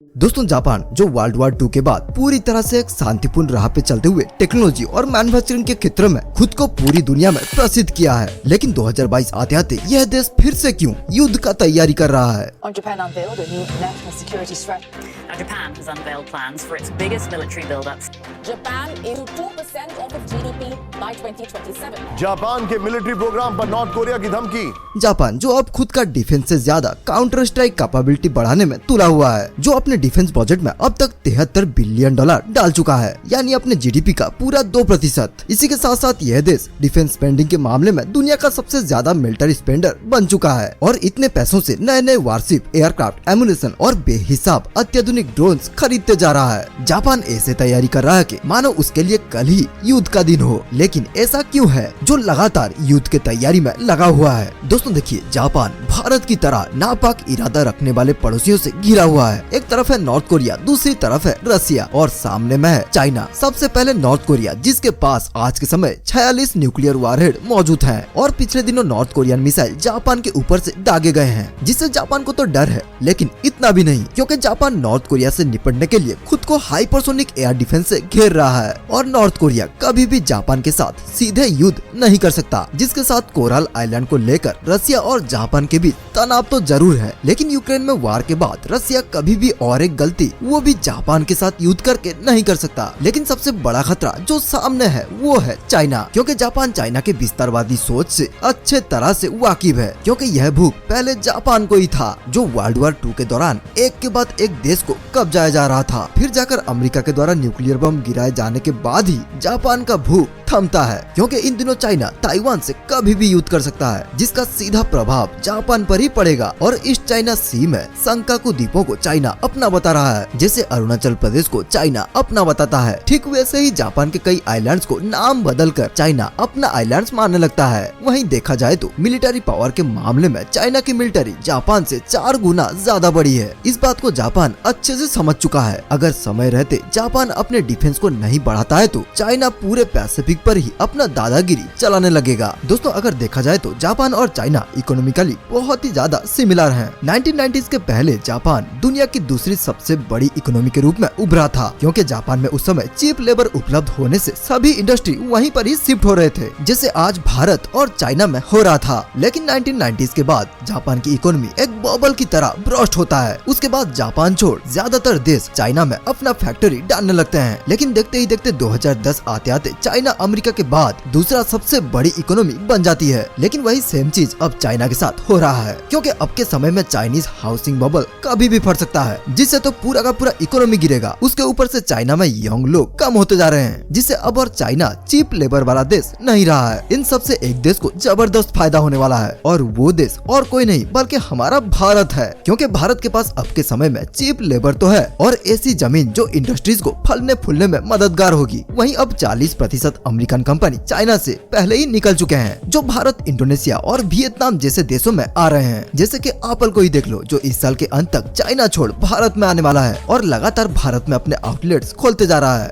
दोस्तों, जापान जो world war 2 के बाद पूरी तरह से एक शांतिपूर्ण राह पे चलते हुए टेक्नोलॉजी और मैन्युफैक्चरिंग के क्षेत्र में खुद को पूरी दुनिया में प्रसिद्ध किया है, लेकिन 2022 आते आते यह देश फिर से क्यों युद्ध का तैयारी कर रहा है। Japan unveiled a new national security strategy. Now, Japan has unveiled plans for its biggest military build-ups. Japan is 2% of its GDP by 2027. Japan के मिलिट्री प्रोग्राम पर नॉर्थ कोरिया की धमकी। जापान जो अब खुद का डिफेंस से ज्यादा काउंटर स्ट्राइक कैपेबिलिटी बढ़ाने में तुला हुआ है, जो अपने डिफेंस बजट में अब तक $73 बिलियन डाल चुका है, यानी अपने जीडीपी का पूरा 2%। इसी के साथ साथ यह देश डिफेंस स्पेंडिंग के मामले में दुनिया का सबसे ज्यादा मिलिट्री स्पेंडर बन चुका है और इतने पैसों से नए नए वारशिप, एयरक्राफ्ट, एमुनेशन और बेहिसाब अत्याधुनिक ड्रोन्स खरीदते जा रहा है। जापान ऐसे तैयारी कर रहा है कि मानो उसके लिए कल ही युद्ध का दिन हो, लेकिन ऐसा क्यों है जो लगातार युद्ध के तैयारी में लगा हुआ है। दोस्तों देखिए, जापान भारत की तरह नापाक इरादा रखने वाले पड़ोसियों से घिरा हुआ है। एक तरफ है नॉर्थ कोरिया, दूसरी तरफ है रसिया और सामने में है चाइना। सबसे पहले नॉर्थ कोरिया, जिसके पास आज के समय 46 न्यूक्लियर वारहेड मौजूद हैं और पिछले दिनों नॉर्थ कोरियन मिसाइल जापान के ऊपर से दागे गए हैं, जिससे जापान को तो डर है, लेकिन इतना भी नहीं, क्योंकि जापान नॉर्थ कोरिया से निपटने के लिए खुद को हाइपरसोनिक एयर डिफेंस से घेर रहा है और नॉर्थ कोरिया कभी भी जापान के साथ सीधे युद्ध नहीं कर सकता, जिसके साथ कोरल आइलैंड को लेकर रसिया और जापान के बीच तनाव तो जरूर है, लेकिन यूक्रेन में वार के बाद रसिया कभी भी और एक गलती, वो भी जापान के साथ युद्ध करके नहीं कर सकता। लेकिन सबसे बड़ा खतरा जो सामने है वो है चाइना, क्योंकि जापान चाइना के विस्तारवादी सोच से अच्छे तरह से वाकिफ है, क्योंकि यह भूख पहले जापान को ही था, जो वर्ल्ड वॉर 2 के दौरान एक के बाद एक देश को कब्जाया जा रहा था। फिर जाकर अमेरिका के द्वारा न्यूक्लियर बम गिराए जाने के बाद ही जापान का भूख थमता है, क्योंकि इन दिनों चाइना ताइवान से कभी भी युद्ध कर सकता है, जिसका सीधा प्रभाव जापान पर ही पड़ेगा। और इस चाइना सी में संकाकू द्वीपों को चाइना अपना बता रहा है, जैसे अरुणाचल प्रदेश को चाइना अपना बताता है, ठीक वैसे ही जापान के कई आइलैंड्स को नाम बदलकर चाइना अपना आइलैंड्स मानने लगता है। वहीं देखा जाए तो मिलिट्री पावर के मामले में चाइना की मिलिट्री जापान से 4 गुना ज्यादा बड़ी है। इस बात को जापान अच्छे से समझ चुका है। अगर समय रहते जापान अपने डिफेंस को नहीं बढ़ाता है तो चाइना पूरे पैसिफिक पर ही अपना दादागिरी चलाने लगेगा। दोस्तों, अगर देखा जाए तो जापान और चाइना इकोनॉमिकली बहुत ही ज्यादा सिमिलर हैं। 1990s के पहले जापान दुनिया की दूसरी सबसे बड़ी इकोनॉमी के रूप में उभरा था, क्योंकि जापान में उस समय चीप लेबर उपलब्ध होने से सभी इंडस्ट्री वहीं पर ही शिफ्ट हो रहे थे, जैसे आज भारत और चाइना में हो रहा था। लेकिन 1990s के बाद जापान की इकोनॉमी एक बबल की तरह ब्रस्ट होता है। उसके बाद जापान छोड़ ज्यादातर देश चाइना में अपना फैक्ट्री डालने लगते हैं, लेकिन देखते ही देखते 2010 आते आते चाइना अमेरिका के बाद दूसरा सबसे बड़ी इकोनॉमी बन जाती है। लेकिन वही सेम चीज अब चाइना के साथ हो रहा है, क्योंकि अब के समय में चाइनीज हाउसिंग बबल कभी भी फट सकता है, जिससे तो पूरा का पूरा इकोनॉमी गिरेगा। उसके ऊपर से चाइना में यंग लोग कम होते जा रहे हैं, जिससे अब और चाइना चीप लेबर वाला देश नहीं रहा है। इन सब से एक देश को जबरदस्त फायदा होने वाला है, और वो देश और कोई नहीं बल्कि हमारा भारत है, क्योंकि भारत के पास अब के समय में चीप लेबर तो है और ऐसी जमीन जो इंडस्ट्रीज को फलने फूलने में मददगार होगी। वहीं अब 40% अमेरिकन कंपनी चाइना से पहले ही निकल चुके हैं, जो भारत, इंडोनेशिया और वियतनाम जैसे देशों में आ रहे हैं। जैसे कि एप्पल को ही देख लो, जो इस साल के अंत तक चाइना छोड़ भारत में आने वाला है और लगातार भारत में अपने आउटलेट्स खोलते जा रहा है।